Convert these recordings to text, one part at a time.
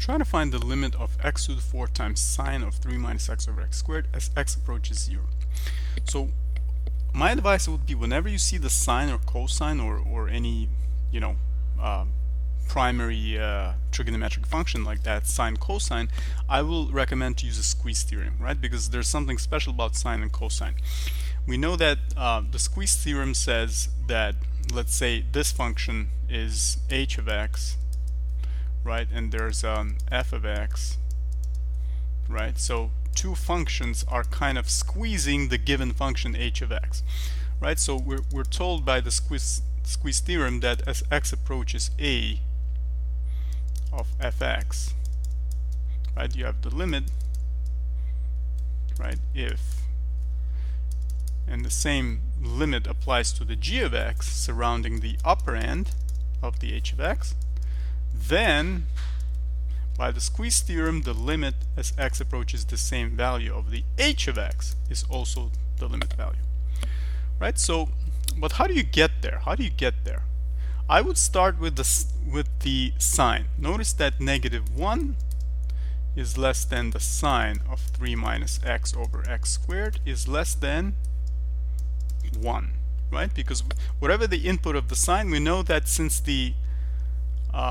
Try to find the limit of x to the 4th times sine of 3 minus x over x squared as x approaches 0. So my advice would be, whenever you see the sine or cosine or any, you know, primary trigonometric function like that, sine, cosine, I will recommend to use a squeeze theorem, right? Because there's something special about sine and cosine. We know that the squeeze theorem says that, let's say this function is h of x, right, and there's f of x, right? So two functions are kind of squeezing the given function h of x, right? So we're told by the squeeze theorem that as x approaches a of fx, right, you have the limit, right, if, and the same limit applies to the g of x surrounding the upper end of the h of x, then by the squeeze theorem the limit as x approaches the same value of the h of x is also the limit value, right? So, but how do you get there? How do you get there? I would start with the sine. Notice that -1 is less than the sine of 3 minus x over x squared is less than 1, right? Because whatever the input of the sine, we know that since the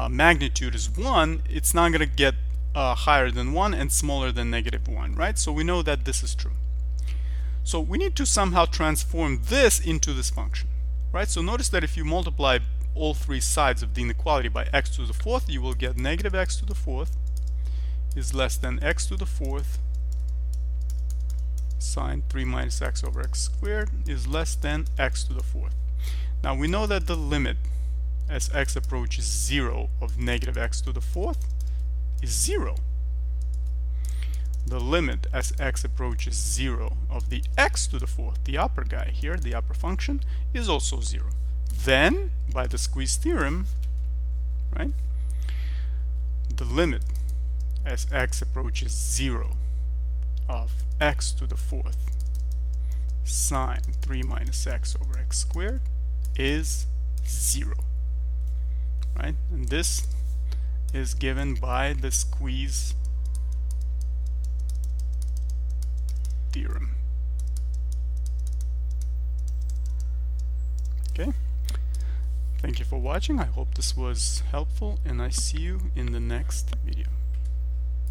magnitude is 1, it's not going to get higher than 1 and smaller than -1, right? So we know that this is true. So we need to somehow transform this into this function, right? So notice that if you multiply all three sides of the inequality by x to the 4th, you will get -x to the 4th is less than x to the 4th sine 3 minus x over x squared is less than x to the 4th. Now we know that the limit as x approaches 0 of -x to the 4th is 0. The limit as x approaches 0 of the x to the 4th, the upper guy here, the upper function, is also 0. Then, by the squeeze theorem, right, the limit as x approaches 0 of x to the 4th sine 3 minus x over x squared is 0. Right? And this is given by the squeeze theorem. Okay? Thank you for watching. I hope this was helpful, and I see you in the next video.